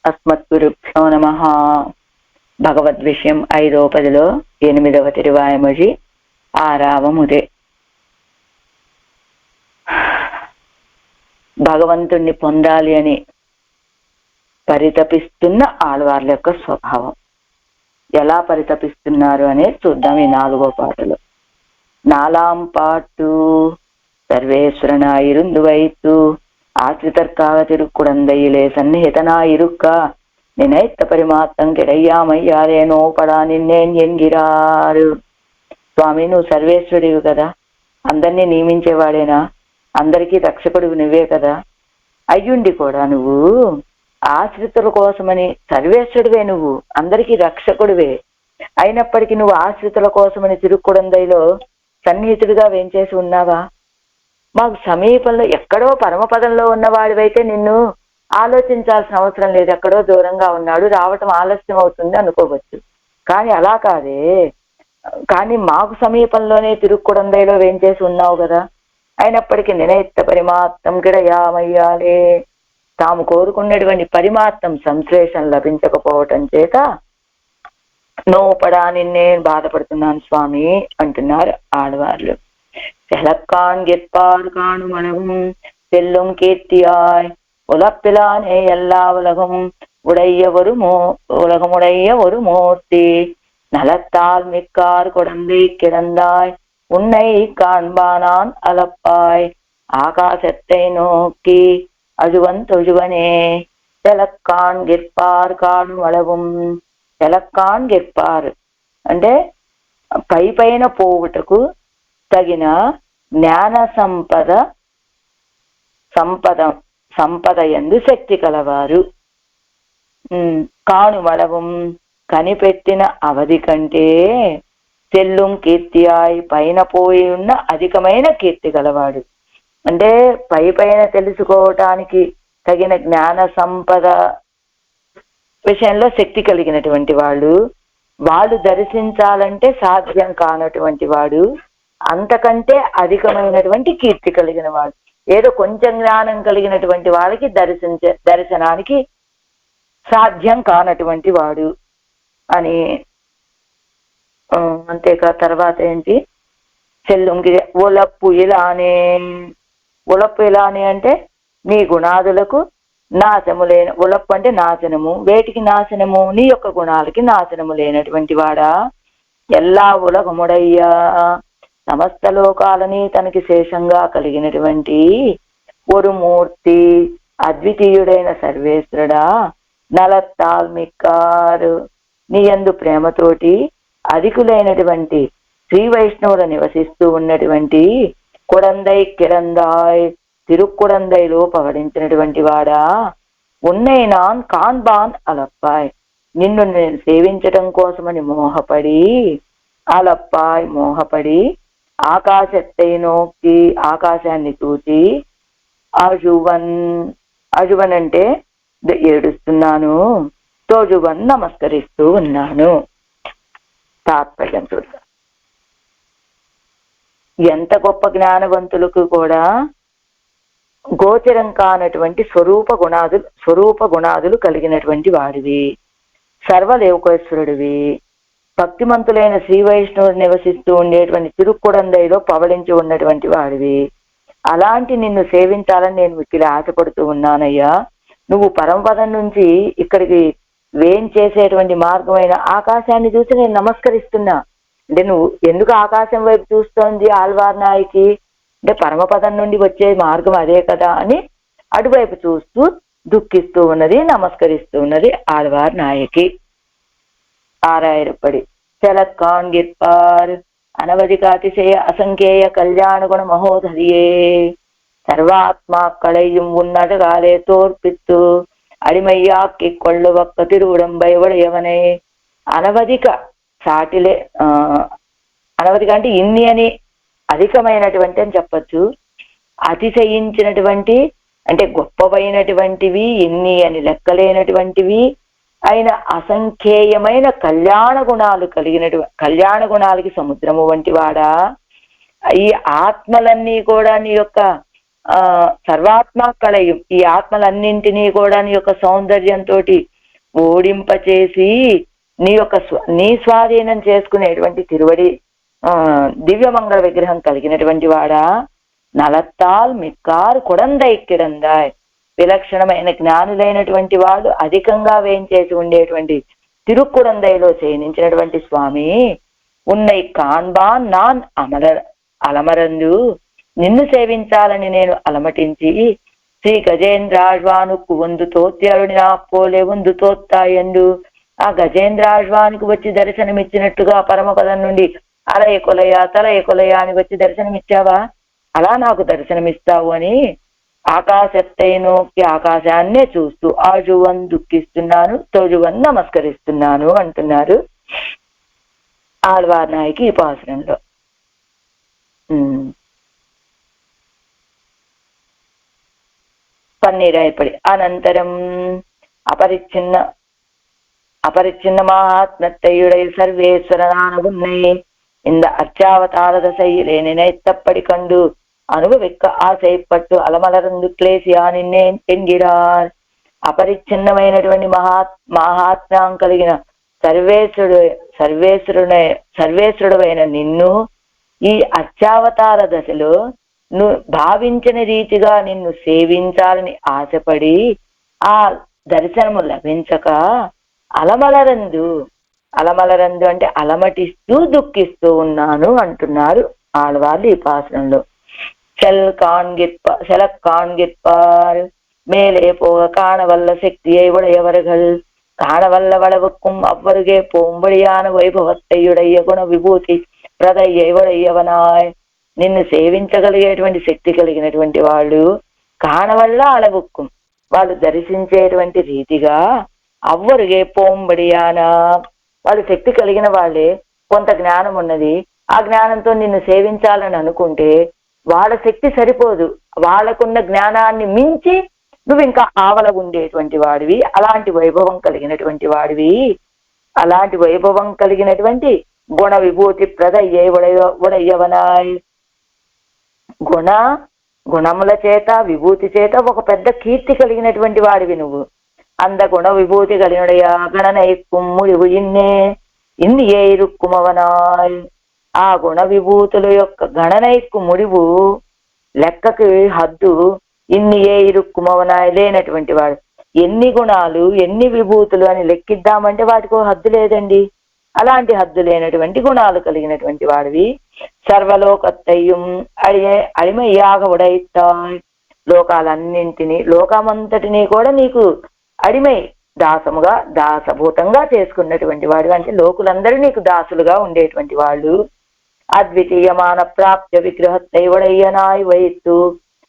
అస్మద్గురుభ్యో నమః. భగవద్విషయం 5వ పదిలో 8వ తిరువాయమొഴി 6వ ముదే. భగవంతుణ్ణి పొందాలి అని పరితపిస్తున్న ఆళ్వార్ల యొక్క స్వభావం ఎలా పరితపిస్తున్నారు అనేది చూద్దాం ఈ 4వ పాటలో. நாலாம் பாட்டு சர்வேஸ்வரனாயிருந்து வைத்து ஆசிரிதற்காக திருக்குடந்தையிலே சந்நிహితனாயிருக்கா நினைத்த పరిమాత్తం கிடையாமையாరేనో పడా నిన్నేం ఎంగిరారు. స్వామి, నువ్వు సర్వేశ్వరుడివి కదా, అందరినీ నియమించేవాడేనా, అందరికీ రక్షకుడివి నువ్వే కదా, అయ్యుండి కూడా నువ్వు ఆశ్రితుల కోసమని సర్వేశ్వరుడివే, నువ్వు అందరికీ రక్షకుడివే అయినప్పటికీ నువ్వు ఆశ్రితుల కోసమని తిరుక్కుడందైలో సన్నిహితుడిగా వేంచేసి ఉన్నావా? మాకు సమీపంలో ఎక్కడో పరమపదంలో ఉన్నవాడివైతే నిన్ను ఆలోచించాల్సిన అవసరం లేదు, ఎక్కడో దూరంగా ఉన్నాడు, రావటం ఆలస్యం అవుతుంది అనుకోవచ్చు. కానీ అలా కాదే, కానీ మాకు సమీపంలోనే తిరుక్కుడందైలో వేంచేసి ఉన్నావు కదా. అయినప్పటికీ నినైత్త పరిమాత్తం కిడయామయ్యాలే, తాము కోరుకున్నటువంటి పరిమాత్తం సంశ్లేషం లభించకపోవటం చేత నోపడా నిన్నే బాధపడుతున్నాను స్వామి అంటున్నారు ఆడవార్లు. செலக்கான் கெற்பார் காணும் அழகும் செல்லும் கீர்த்தியாய் உலப்பிலானே எல்லா உலகம் உலகமுடைய ஒரு மூர்த்தி நலத்தால் மிக்கார் குழந்தை கிடந்தாய் உன்னை காண்பானான் அலப்பாய் ஆகாசத்தை நோக்கி அழுவன் தொழுவனே செலக்கான் గెற்పార్ కాణుం అళవం. సెలక్కాన్ గెற்పార్ అంటే పై పైన పోవుటకు తగిన జ్ఞాన సంపద యందు శక్తి కలవారు. కాణుమళవం కనిపెట్టిన అవధి కంటే సెల్లుం కీర్తియాయ్ పైన పోయి ఉన్న అధికమైన కీర్తి గలవాడు. అంటే పై పైన తెలుసుకోవటానికి తగిన జ్ఞాన సంపద విషయంలో శక్తి కలిగినటువంటి వాళ్ళు దర్శించాలంటే సాధ్యం కానటువంటి వాడు, అంతకంటే అధికమైనటువంటి కీర్తి కలిగిన వాడు. ఏదో కొంచెం జ్ఞానం కలిగినటువంటి వాళ్ళకి దర్శనానికి సాధ్యం కానటువంటి వాడు అని. అంతేకా తర్వాత ఏంటి, చెల్లుంగి ఉలప్పు ఇలానే అంటే నీ గుణాదులకు నాశము లేని, ఉలప్పు అంటే నాశనము, వేటికి నాశనము, నీ యొక్క గుణాలకి నాశనము లేనటువంటి వాడా. ఎల్లా ఉలగముడయ్యా సమస్త లోకాలని తనకి శేషంగా కలిగినటువంటి ஒரு మూర్తి అద్వితీయుడైన సర్వేశ్వరుడా. నలత్తాల్ మిక్కారు నీ యందు ప్రేమతోటి అధికులైనటువంటి శ్రీ వైష్ణవులు నివసిస్తూ ఉన్నటువంటి కుడందై కిడందాయ్ తిరుక్కుడందైలో పవడించినటువంటి వాడా. ఉన్నై నాన్ కాన్బాన్ అలప్పాయ్ నిన్ను నేను సేవించటం కోసమని మోహపడి ఆకాశత్తై నోక్కి ఆకాశాన్ని చూచి అజువన్ అంటే ఏడుస్తున్నాను, తోజువన్ నమస్కరిస్తూ ఉన్నాను. తాత్పర్యం చూద్దాం. ఎంత గొప్ప జ్ఞానవంతులకు కూడా గోచరం కానటువంటి స్వరూప గుణాదులు కలిగినటువంటి వాడివి, సర్వదేవకేశ్వరుడివి, భక్తిమంతులైన శ్రీ వైష్ణవుడు నివసిస్తూ ఉండేటువంటి తిరుక్కుడందైలో పవళించి ఉన్నటువంటి వాడివి. అలాంటి నిన్ను సేవించాలని నేను మిక్కిలి ఆశపడుతూ ఉన్నానయ్యా. నువ్వు పరమపదం నుంచి ఇక్కడికి వేంచేసేటువంటి మార్గమైన ఆకాశాన్ని చూసి నేను నమస్కరిస్తున్నా. అంటే నువ్వు ఎందుకు ఆకాశం వైపు చూస్తోంది ఆళ్వార్ నాయకి అంటే పరమపదం నుండి వచ్చే మార్గం అదే కదా అని అటువైపు చూస్తూ దుఃఖిస్తూ ఉన్నది, నమస్కరిస్తూ ఉన్నది ఆళ్వార్ నాయకి. ఆరాయిరపడి செலக்கான் கெற்பார் అనవధిక అతిశయ అసంఖ్యేయ కళ్యాణ గుణ మహోదరియే சர்வாத்மாக்களையும் உன்னடகாலே தோற்பித்து அடிமையாக்கி கொள்ளுவக்க திருவுடம்பை உடையவனை. అనవధిక సాటిలే, అనవధిక అంటే ఇన్ని అని అధికమైనటువంటి అని చెప్పచ్చు, అతిశయించినటువంటి అంటే గొప్పవైనటువంటివి, ఇన్ని అని లెక్కలేనటువంటివి అయిన అసంఖ్యేయమైన కళ్యాణ గుణాలు కలిగినటువంటి కళ్యాణ గుణాలకి సముద్రము వంటి వాడా. ఈ ఆత్మలన్నీ కూడా నీ యొక్క సర్వాత్మ కలయం, ఈ ఆత్మలన్నింటినీ కూడా నీ యొక్క సౌందర్యంతో ఓడింపచేసి నీ స్వాధీనం చేసుకునేటువంటి తిరువడి దివ్యమంగళ విగ్రహం కలిగినటువంటి వాడా, నలత్తాల్ మిక్కారు కుడందై కిడందాయ్, విలక్షణమైన జ్ఞానులైనటువంటి వాడు అధికంగా వేయించేసి ఉండేటువంటి తిరుక్కుడందైలో శయనించినటువంటి స్వామి, ఉన్నై కాన్బాన్ నాన్ అలమరందు, నిన్ను సేవించాలని నేను అలమటించి శ్రీ గజేంద్రాళ్వానుకు వందు తోత్యారుని నా పోలే వందు తోత్తాయండు, ఆ గజేంద్రాళ్వానికి వచ్చి దర్శనమిచ్చినట్టుగా పరమపదం నుండి అలయ కొలయ తలయ కొలయ అని వచ్చి దర్శనమిచ్చావా, అలా నాకు దర్శనమిస్తావు అని ఆకాశత్తైనోకి ఆకాశాన్నే చూస్తూ ఆజువన్ దుఃఖిస్తున్నాను, తోజువన్ నమస్కరిస్తున్నాను అంటున్నారు ఆళ్వార్ నాయకి ఈ పాసురంలో. పన్నీరాయపడి అనంతరం அபரிச்சின்ன மகாத்மத்தையுடைய சர்வேஸ்வரனான உன்னை இந்த அர்ச்சாவதார தசையிலே நினைத்தப்படி கண்டு அனுபவிக்க ஆசைப்பட்டு అలమలరందు క్లేశియా నిన్నే ఎన్గిరార్. అపరిచ్ఛిన్నమైనటువంటి మహాత్మ్యం కలిగిన సర్వేశ్వరుడైన నిన్ను ఈ అర్చావతార దశలో నువ్వు భావించిన రీతిగా నిన్ను సేవించాలని ఆశపడి ఆ దర్శనము లభించక అలమలరందు అంటే అలమటిస్తూ దుఃఖిస్తూ ఉన్నాను అంటున్నారు ఆళ్వార్లు ఈ పాసనంలో. செலக்காண்கிற்பார் மேலே போக காணவல்ல சக்தியை உடையவர்கள் காணவல்ல வளவுக்கும் அவ்வருகே போம்படியான వైభవத்தையுடைய గుణ విభూతి ప్రదయ్య ఉడయ్యవనాయ్. నిన్ను సేవించగలిగేటువంటి శక్తి కలిగినటువంటి వాళ్ళు కాణవల్ల అళవుక్కుం, వాళ్ళు దర్శించేటువంటి రీతిగా అవ్వరుగే పోంబడియానా, వాళ్ళు శక్తి కలిగిన వాళ్ళే, కొంత జ్ఞానం ఉన్నది, ఆ జ్ఞానంతో నిన్ను సేవించాలని అనుకుంటే వాళ్ళ శక్తి సరిపోదు, వాళ్ళకున్న జ్ఞానాన్ని మించి నువ్వు ఇంకా ఆవల ఉండేటువంటి వాడివి, అలాంటి వైభవం కలిగినటువంటి వాడివి, అలాంటి వైభవం కలిగినటువంటి గుణ విభూతి ప్రదయ్యే ఉడయ్యవనాయ్. గుణముల చేత విభూతి చేత ఒక పెద్ద కీర్తి కలిగినటువంటి వాడివి నువ్వు. అంద గుణ విభూతి కలిగినడయా గణనై కుమ్ముడివు ఇన్నే ఇందియే ఇరుక్కుమవనాయ్. ఆ గుణ విభూతుల యొక్క గణనైక్కు ముడివు, లెక్కకి హద్దు, ఇన్నియే ఇరుక్కుమవనాయ్ లేనటువంటి వాడు. ఎన్ని గుణాలు ఎన్ని విభూతులు అని లెక్కిద్దామంటే వాటికి హద్దు లేదండి. అలాంటి హద్దు లేనటువంటి గుణాలు కలిగినటువంటి వాడివి. సర్వలోకత్తయ్యం అడిమయ్యాగ ఉడైతాయ్. లోకాలన్నింటినీ లోకమంతటినీ కూడా నీకు అడిమై దాసముగా దాసభూతంగా చేసుకున్నటువంటి వాడు, అంటే లోకులందరూ నీకు దాసులుగా ఉండేటువంటి వాళ్ళు. అద్వితీయమాన ప్రాప్య విగ్రహத்தை உடையனாய் வைத்து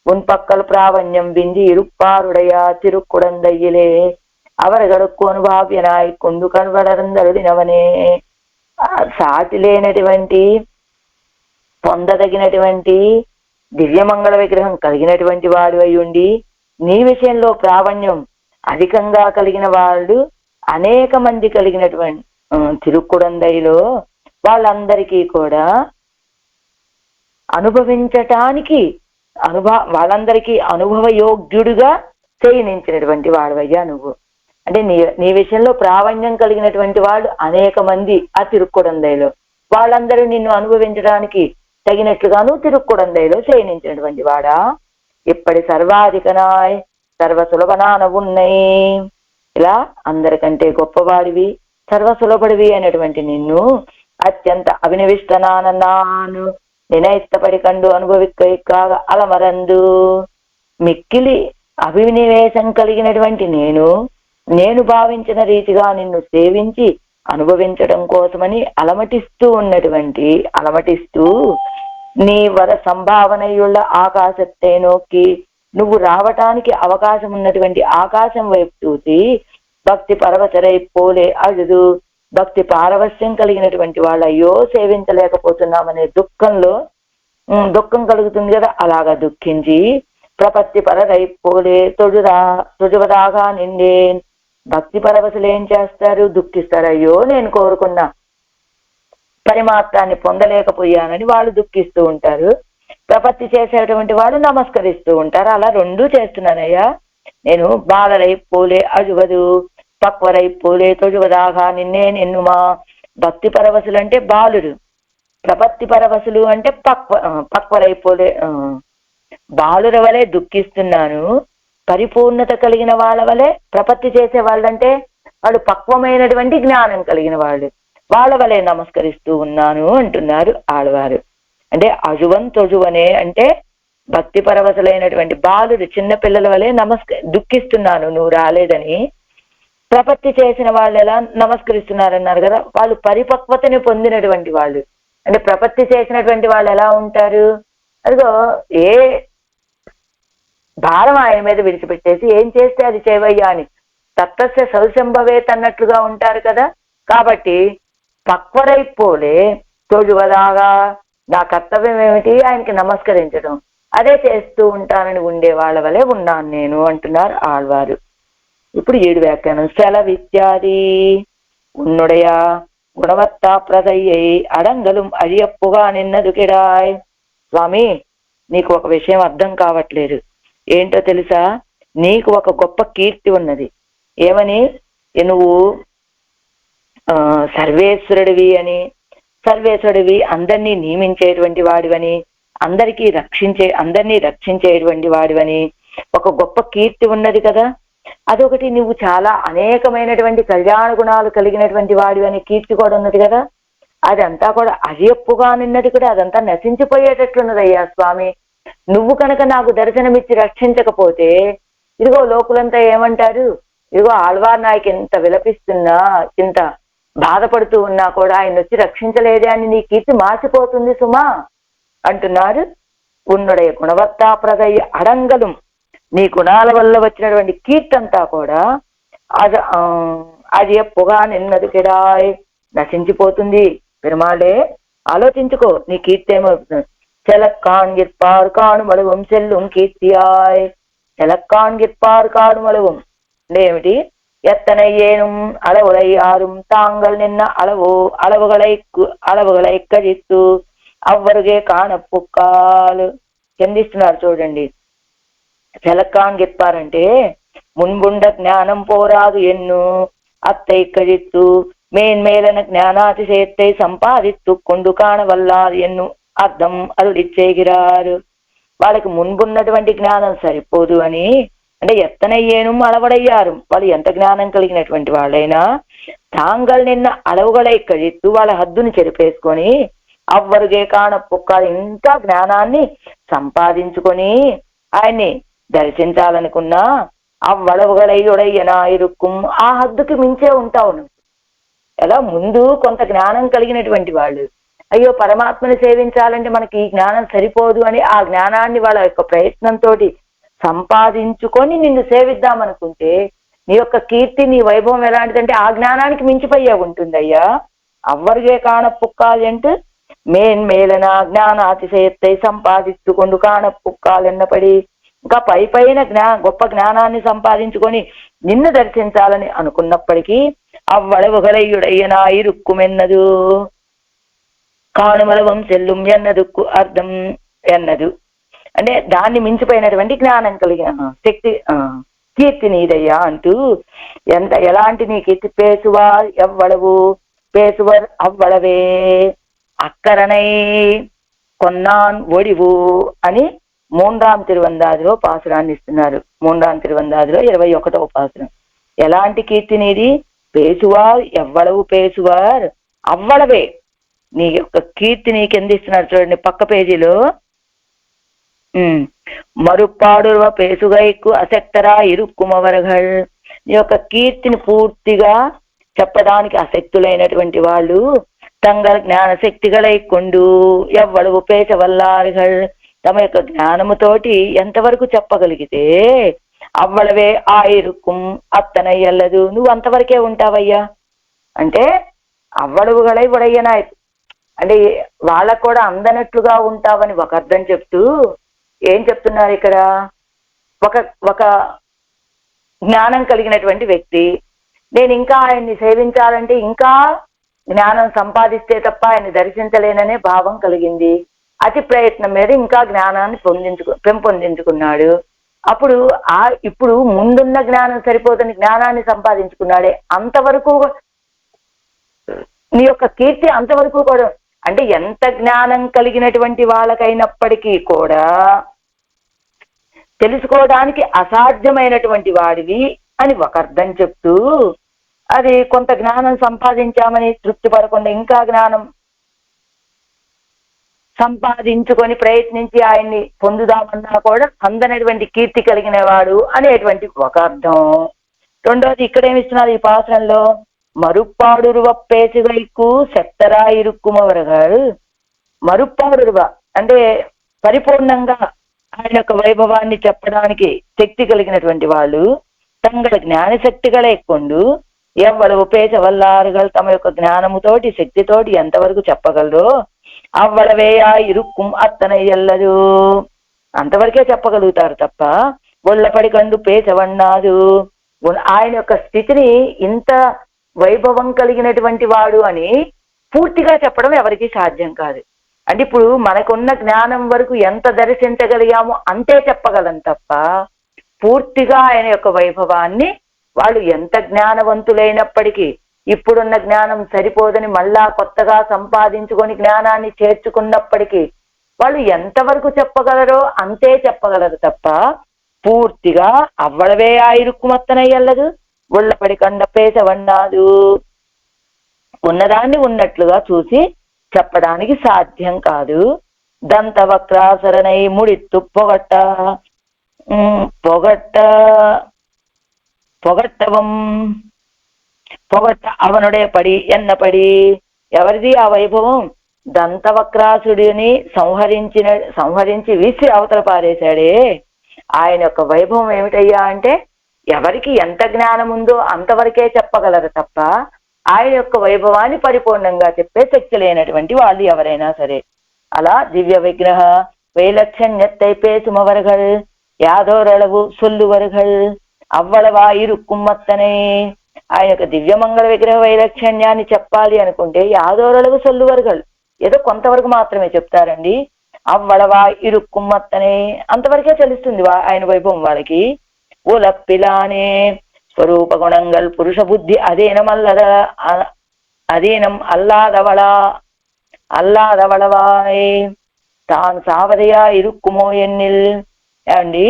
உன் பக்கல் பிராவண்யம் விஞ்சி இருப்பாருடையா திருக்குடந்தையிலே அவர்களுக்கு అనుభావ్యనాయ్ కొండు కనబడరందరుడినవనే. సాటి లేనటువంటి పొందదగినటువంటి దివ్యమంగళ విగ్రహం కలిగినటువంటి వాడు అయ్యుండి నీ విషయంలో ప్రావణ్యం అధికంగా కలిగిన వాళ్ళు అనేక మంది కలిగినటువంటి తిరుక్కుడందైలో వాళ్ళందరికీ కూడా అనుభవించటానికి వాళ్ళందరికీ అనుభవ యోగ్యుడుగా చేయనించినటువంటి వాడవయ్యా నువ్వు. అంటే నీ విషయంలో ప్రావణ్యం కలిగినటువంటి వాడు అనేక మంది ఆ తిరుక్కుడందైలో, వాళ్ళందరూ నిన్ను అనుభవించడానికి తగినట్లుగాను తిరుక్కుడందైలో చేయనించినటువంటి వాడా. ఇప్పటి సర్వాధికనాయ్ సర్వసులభనాన ఉన్నాయి. ఇలా అందరికంటే గొప్పవాడివి సర్వసులభుడివి అయినటువంటి నిన్ను అత్యంత అభినవిష్టనాను నినైత్తపడి కండు అనుభవిక్కాగా అలమరందు. మిక్కిలి అభినివేశం కలిగినటువంటి నేను భావించిన రీతిగా నిన్ను సేవించి అనుభవించడం కోసమని అలమటిస్తూ నీ వర సంభావనయుళ్ళ ఆకాశத்தை నోకి నువ్వు రావటానికి అవకాశం ఉన్నటువంటి ఆకాశం వైపు చూసి భక్తి పరవశరై పోలే అழுదు, భక్తి పారవశ్యం కలిగినటువంటి వాళ్ళు అయ్యో సేవించలేకపోతున్నామనే దుఃఖం కలుగుతుంది కదా, అలాగా దుఃఖించి ప్రపత్తి పరరై పోలే తొడువదాగా నిండే. భక్తి పరవశులు ఏం చేస్తారు, దుఃఖిస్తారు. అయ్యో నేను కోరుకున్న పరిమాత్రాన్ని పొందలేకపోయానని వాళ్ళు దుఃఖిస్తూ ఉంటారు. ప్రపత్తి చేసేటువంటి వాళ్ళు నమస్కరిస్తూ ఉంటారు. అలా రెండూ చేస్తున్నానయ్యా. నేను బాలరై పోలే అజువదు, పక్వరై పోలే తొజువదాగా నిన్నే నిన్నుమా. భక్తి పరవశులు అంటే బాలుడు, ప్రపత్తి పరవశులు అంటే పక్వరైపోలే బాలుర వలె దుఃఖిస్తున్నాను. పరిపూర్ణత కలిగిన వాళ్ళ వలె ప్రపత్తి చేసే వాళ్ళంటే వాళ్ళు పక్వమైనటువంటి జ్ఞానం కలిగిన వాళ్ళు, వాళ్ళ వలె నమస్కరిస్తూ ఉన్నాను అంటున్నారు ఆళ్వారు. అంటే అజువన్ తొజువనే అంటే భక్తి పరవశులైనటువంటి బాలుడు, చిన్న పిల్లల వలె దుఃఖిస్తున్నాను నువ్వు రాలేదని. ప్రపత్తి చేసిన వాళ్ళు ఎలా నమస్కరిస్తున్నారన్నారు కదా, వాళ్ళు పరిపక్వతని పొందినటువంటి వాళ్ళు. అంటే ప్రపత్తి చేసినటువంటి వాళ్ళు ఎలా ఉంటారు, అదిగో ఏ భారం ఆయన మీద విడిచిపెట్టేసి ఏం చేస్తే అది చేయవయ్యా అని తత్తస్య సౌశంభవేత్ అన్నట్లుగా ఉంటారు కదా. కాబట్టి పక్వరైపోలే తోజువదాగా నా కర్తవ్యం ఏమిటి, ఆయనకి నమస్కరించడం, అదే చేస్తూ ఉంటానని ఉండే వాళ్ళ వలె ఉన్నాను నేను అంటున్నారు ఆళ్వారు. ఇప్పుడు 7 వ్యాఖ్యానం. సెలవిత్యాది ఉన్నుడయా గుణవత్తా ప్రదయ్యై అడంగలు అరియప్పుగా నిన్నదుకిడాయ్. స్వామి, నీకు ఒక విషయం అర్థం కావట్లేదు. ఏంటో తెలుసా, నీకు ఒక గొప్ప కీర్తి ఉన్నది. ఏమని? నువ్వు సర్వేశ్వరుడివి అని, సర్వేశ్వరుడివి, అందరినీ నియమించేటువంటి వాడివని, అందరినీ రక్షించేటువంటి వాడివని ఒక గొప్ప కీర్తి ఉన్నది కదా. అదొకటి, నువ్వు చాలా అనేకమైనటువంటి కళ్యాణ గుణాలు కలిగినటువంటి వాడివి అని కీర్తి కూడా ఉన్నది కదా. అదంతా కూడా అరియప్పుగా నిన్నది కూడా అదంతా నశించిపోయేటట్లున్నదయ్యా స్వామి. నువ్వు కనుక నాకు దర్శనమిచ్చి రక్షించకపోతే ఇదిగో లోకులంతా ఏమంటారు, ఇదిగో ఆళ్వార్ నాయకు ఎంత విలపిస్తున్నా, ఇంత బాధపడుతూ ఉన్నా కూడా ఆయన వచ్చి రక్షించలేదే అని నీ కీర్తి మార్చిపోతుంది సుమా అంటున్నారు. ఉన్నుడయ గుణవత్తా ప్రదయ్య అడంగలం, నీ గుణాల వల్ల వచ్చినటువంటి కీర్తి అంతా కూడా అది ఎప్పుగా నిన్నదుకిడాయ్ నశించిపోతుంది. పెరుమాళే ఆలోచించుకో, నీ కీర్తి ఏమవుతుంది. செலக்கான் கிற்பார் காணுமளவும் செல்லும் கீர்த்தியாய். செலக்கான் கிற்பார் காணுமளவும் అంటే ఏమిటి? ఎత్తனை ఏనుం அளவுளை யாரும் தாங்கள் నిన్న அளவுகளை కజిత్తు అవ్వరుగే కానప్పుక్కాలు చెందిస్తున్నారు చూడండి. సెలక్కాన్ గిప్పారంటే మున్బుండ జ్ఞానం పోరాదు ఎన్ను అత్తై కజిత్తు మేన్మేలన జ్ఞానాతిశయத்தை సంపాదిత్తు కొండు కాణవల్లాదు ఎన్ను అర్థం అరుడిచ్చేగిరారు. వాళ్ళకి ముందున్నటువంటి జ్ఞానం సరిపోదు అని, అంటే ఎత్తనయ్యేను అలవడయ్యారు, వాళ్ళు ఎంత జ్ఞానం కలిగినటువంటి వాళ్ళైనా తాంగల్ నిన్న అలవుగలై కజిత్తు వాళ్ళ హద్దుని చెరిపేసుకొని అవ్వరుగే కానప్పుక్కాలు ఇంకా జ్ఞానాన్ని సంపాదించుకొని ఆయన్ని దర్శించాలనుకున్నా అవ్వడవుగలై ఉడయ్యనా ఇరుక్కుం ఆ హద్దుకి మించే ఉంటావు. ఎలా ముందు కొంత జ్ఞానం కలిగినటువంటి వాళ్ళు అయ్యో పరమాత్మని సేవించాలంటే మనకి ఈ జ్ఞానం సరిపోదు అని ఆ జ్ఞానాన్ని వాళ్ళ యొక్క ప్రయత్నంతో సంపాదించుకొని నిన్ను సేవిద్దామనుకుంటే నీ యొక్క కీర్తి, నీ వైభవం ఎలాంటిదంటే ఆ జ్ఞానానికి మించిపోయే ఉంటుందయ్యా. అవ్వరిగే కానప్పుక్కాలి అంటే మేన్మేలన జ్ఞానాతిశయத்தை సంపాదించుకొండు కానప్పుక్కాలెన్నపడి ఇంకా పైన గొప్ప జ్ఞానాన్ని సంపాదించుకొని నిన్ను దర్శించాలని అనుకున్నప్పటికీ అవ్వడవుగలయ్యుడయ్యనా ఇరుక్కుమెన్నదు కాణుమలవం సెల్లుం ఎన్నదుక్కు అర్థం ఎన్నదు. అంటే దాన్ని మించిపోయినటువంటి జ్ఞానం కలిగిన శక్తి కీర్తి నీదయ్యా అంటూ ఎలాంటి నీ కీర్తి. పేసువార్ ఎవ్వడవు పేసువర్ అవ్వడవే అక్కరనై కొన్నాన్ ఒడివు అని 3వ తిరువందాదిలో పాసురాన్ని ఇస్తున్నారు. 3వ తిరువందాదిలో 21వ పాసురం. ఎలాంటి కీర్తి నీది? పేసువార్ ఎవ్వడవు పేసువార్ అవ్వడవే, నీ యొక్క కీర్తి నీకు ఎందిస్తున్నారు చూడండి పక్క పేజీలో. మరుపాడువ పేసుగైకు అశక్తరా ఇరుక్కుమవరగల్, నీ యొక్క కీర్తిని పూర్తిగా చెప్పడానికి అశక్తులైనటువంటి వాళ్ళు తంగ జ్ఞాన శక్తిగలై కొండు ఎవ్వడవు పేసవల్లారుగల్, తమ యొక్క జ్ఞానముతోటి ఎంతవరకు చెప్పగలిగితే అవ్వడవే ఆ ఇరుక్కుం అత్తనయ్యల్లదు, నువ్వు అంతవరకే ఉంటావయ్యా. అంటే అవ్వడవుగలై ఉడయ్యనాయ్ అంటే వాళ్ళకు కూడా అందనట్లుగా ఉంటావని ఒక అర్థం చెప్తూ ఏం చెప్తున్నారు ఇక్కడ? ఒక జ్ఞానం కలిగినటువంటి వ్యక్తి, నేను ఇంకా ఆయన్ని సేవించాలంటే ఇంకా జ్ఞానం సంపాదిస్తే తప్ప ఆయన దర్శించలేననే భావం కలిగింది. అతి ప్రయత్నం మీద ఇంకా జ్ఞానాన్ని పెంపొందించుకున్నాడు. అప్పుడు ఇప్పుడు ముందున్న జ్ఞానం సరిపోదని జ్ఞానాన్ని సంపాదించుకున్నాడే, అంతవరకు నీ యొక్క కీర్తి అంతవరకు కూడా, అంటే ఎంత జ్ఞానం కలిగినటువంటి వాళ్ళకైనప్పటికీ కూడా తెలుసుకోవడానికి అసాధ్యమైనటువంటి వాడివి అని ఒక అర్థం చెప్తూ, అది కొంత జ్ఞానం సంపాదించామని తృప్తి పడకుండా ఇంకా జ్ఞానం సంపాదించుకొని ప్రయత్నించి ఆయన్ని పొందుదామన్నా కూడా అందనటువంటి కీర్తి కలిగిన వాడు అనేటువంటి ఒక అర్థం. రెండోది ఇక్కడేమిస్తున్నారు ఈ పాత్రంలో, మరుప్పాడురువ పేసుగైకు సెత్తరా ఇరుక్కుమవరగాడు. మరుప్పాడురువ అంటే పరిపూర్ణంగా ఆయన యొక్క వైభవాన్ని చెప్పడానికి శక్తి కలిగినటువంటి వాళ్ళు, తంగళ జ్ఞానశక్తిகளే కొండు ఎవ్వరు పేచవల్లారుగలు తమ యొక్క జ్ఞానముతోటి శక్తితోటి ఎంతవరకు చెప్పగలరో అవ్వడవేయా ఇరుక్కుం అత్తన ఎల్లదు, అంతవరకే చెప్పగలుగుతారు తప్ప ఒళ్ళపడి కండు పేచవన్నాదు. ఆయన యొక్క స్థితిని ఇంత వైభవం కలిగినటువంటి వాడు అని పూర్తిగా చెప్పడం ఎవరికి సాధ్యం కాదు. అంటే ఇప్పుడు మనకున్న జ్ఞానం వరకు ఎంత దర్శించగలిగామో అంతే చెప్పగలం తప్ప పూర్తిగా ఆయన యొక్క వైభవాన్ని వాళ్ళు ఎంత జ్ఞానవంతులైనప్పటికీ ఇప్పుడున్న జ్ఞానం సరిపోదని మళ్ళా కొత్తగా సంపాదించుకొని జ్ఞానాన్ని చేర్చుకున్నప్పటికీ వాళ్ళు ఎంతవరకు చెప్పగలరో అంతే చెప్పగలరు తప్ప పూర్తిగా అవ్వడవే ఆ ఇరుక్కుమత్తనయ్యల్లదు, ఒళ్ళపడి కండ పేసవన్నాదు. ఉన్నదాన్ని ఉన్నట్లుగా చూసి చెప్పడానికి సాధ్యం కాదు. దంతవక్రాసరణై ముడిత్తు పొగట్ట అవనుడే పడి ఎన్నపడి. ఎవరిది ఆ వైభవం? దంతవక్రాసుడిని సంహరించి విసి అవతల పారేశాడే. ఆయన యొక్క వైభవం ఏమిటయ్యా అంటే ఎవరికి ఎంత జ్ఞానం ఉందో అంతవరకే చెప్పగలరు తప్ప ఆయన యొక్క వైభవాన్ని పరిపూర్ణంగా చెప్పే శక్తి లేనటువంటి వాళ్ళు ఎవరైనా సరే. అలా దివ్య విగ్రహ వైలక్షణ్యத்தை பேசுமவர்கள் యాదోరళవు సొల్లువరుగల్ అవ్వళవా ఇరుక్కుమ్మత్తనే. ఆయన యొక్క దివ్యమంగళ విగ్రహ వైలక్షణ్యాన్ని చెప్పాలి అనుకుంటే యాదోరళవు సొల్లువరుగల్ ఏదో కొంతవరకు మాత్రమే చెప్తారండి. అవ్వళవా ఇరుక్కుమ్మత్తనే అంతవరకే తెలుస్తుంది ఆయన వైభవం వాళ్ళకి. ఓలప్పిలానే స్వరూప గుణంగల్ పురుష బుద్ధి అధీనం అల్లాదవళవాయ్ తాను సావదయా ఇరుక్కుమో ఎన్నిల్. అండి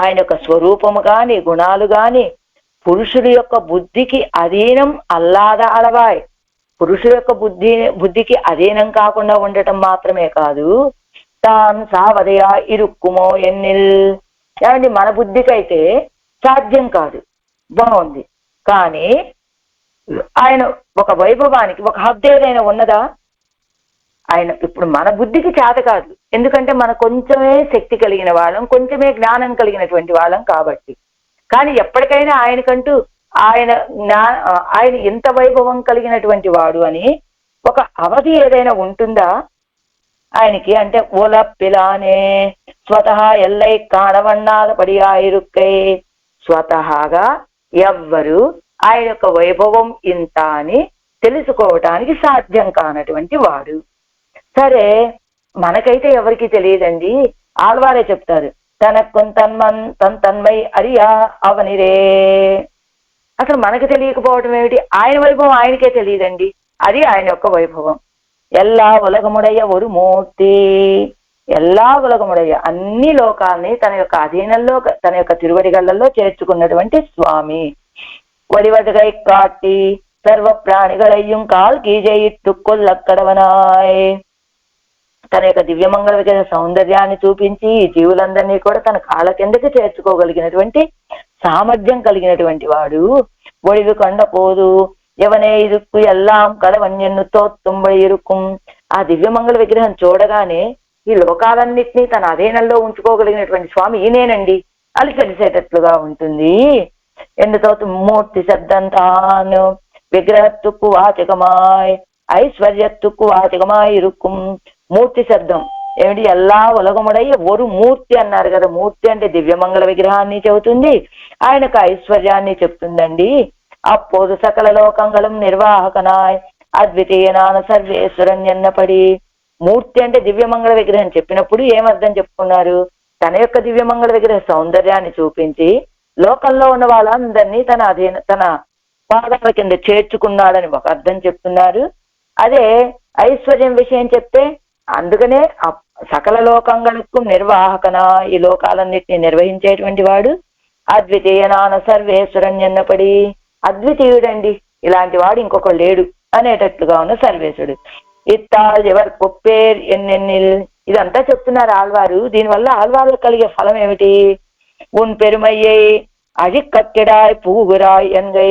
ఆయన యొక్క స్వరూపము గాని గుణాలు గాని పురుషుడి యొక్క బుద్ధికి అధీనం అల్లాద అలవాయ్, పురుషుడు యొక్క బుద్ధికి అధీనం కాకుండా ఉండటం మాత్రమే కాదు, తాను సావదయా ఇరుక్కుమో ఎన్నిల్. ఏమండి మన బుద్ధికైతే సాధ్యం కాదు, బాగుంది, కానీ ఆయన ఒక వైభవానికి ఒక హద్దు ఏదైనా ఉన్నదా? ఆయన ఇప్పుడు మన బుద్ధికి చేత కాదు, ఎందుకంటే మన కొంచెమే శక్తి కలిగిన వాళ్ళం, కొంచెమే జ్ఞానం కలిగినటువంటి వాళ్ళం కాబట్టి. కానీ ఎప్పటికైనా ఆయనకంటూ ఆయన ఎంత వైభవం కలిగినటువంటి వాడు అని ఒక అవధి ఏదైనా ఉంటుందా ఆయనకి? అంటే ఓల పిలానే స్వతహా ఎల్లై కాణవన్నాల పడి ఆయిరుక్కై, స్వతహాగా ఎవ్వరు ఆయన యొక్క వైభవం ఇంత అని తెలుసుకోవటానికి సాధ్యం కానటువంటి వాడు. సరే మనకైతే ఎవరికి తెలియదండి, ఆళ్వారే చెప్తారు తనకు తన్మై అరియా అవనిరే. అసలు మనకు తెలియకపోవటం ఏమిటి? ఆయన వైభవం ఆయనకే తెలియదండి, అది ఆయన యొక్క వైభవం. ఎల్లా ఉలగముడయ్య ఒక మూర్తి, ఎల్లా ఉలగముడయ్య అన్ని లోకాల్ని తన యొక్క అధీనంలో తన యొక్క తిరువడిగళ్లలో చేర్చుకున్నటువంటి స్వామి. ఒడివదగై కాట్టి సర్వ ప్రాణిగళయ్యం కాల్ కీజయిట్టు కొల్లక్కడవనాయ్. తన యొక్క దివ్యమంగళ విగ్రహ సౌందర్యాన్ని చూపించి ఈ జీవులందరినీ కూడా తన కాళ్ళ కిందకి చేర్చుకోగలిగినటువంటి సామర్థ్యం కలిగినటువంటి వాడు. ఒడివి కొండపోదు ఎవనే ఇరుక్కు ఎల్లాం కడవన్యన్ను తోత్తుంబడి ఇరుక్కుం. ఆ దివ్యమంగళ విగ్రహం చూడగానే ఈ లోకాలన్నింటినీ తన అధీనంలో ఉంచుకోగలిగినటువంటి స్వామి ఈయనేనండి అది తెలిసేటట్లుగా ఉంటుంది. ఎందుతో మూర్తి శబ్దంతాను విగ్రహత్తుక్కు వాచకమాయ్ ఐశ్వర్యత్తుక్కు వాచకమాయ్ ఇరుక్కుం. మూర్తి శబ్దం ఏమిటి? ఎల్లా ఉలగముడయ్య ఒక మూర్తి అన్నారు కదా. మూర్తి అంటే దివ్యమంగళ విగ్రహాన్ని చెబుతుంది, ఆయనకు ఐశ్వర్యాన్ని చెప్తుందండి. அப்போது சகல లోకంగళం నిర్వాహకనాయ్ అద్వితీయనాన సర్వేశ్వరన్ ఎన్నపడి. మూర్తి అంటే దివ్యమంగళ విగ్రహం చెప్పినప్పుడు ఏమర్థం చెప్పుకున్నారు? తన యొక్క దివ్యమంగళ విగ్రహ సౌందర్యాన్ని చూపించి లోకంలో ఉన్న వాళ్ళందరినీ తన పాదాల కింద చేర్చుకున్నాడని ఒక అర్థం చెప్తున్నారు. అదే ఐశ్వర్యం విషయం చెప్తే అందుకనే సకల లోకంగళకు నిర్వాహకన, ఈ లోకాలన్నిటినీ నిర్వహించేటువంటి వాడు. అద్వితీయనాన సర్వేశ్వరన్ ఎన్నపడి, అద్వితీయుడండి, ఇలాంటి వాడు ఇంకొక లేడు అనేటట్లుగా ఉన్న సర్వేశ్వరుడు. ఇత్తాల్ ఎవర్ కొప్పేర్ ఎన్నెన్నిల్, ఇదంతా చెప్తున్నారు ఆళ్వారు. దీనివల్ల ఆళ్వార్లకు కలిగే ఫలం ఏమిటి? ఉన్ పెరుమయ్యై అజిక్కక్కెడాయ్ పూగురాయ్ ఎన్గై.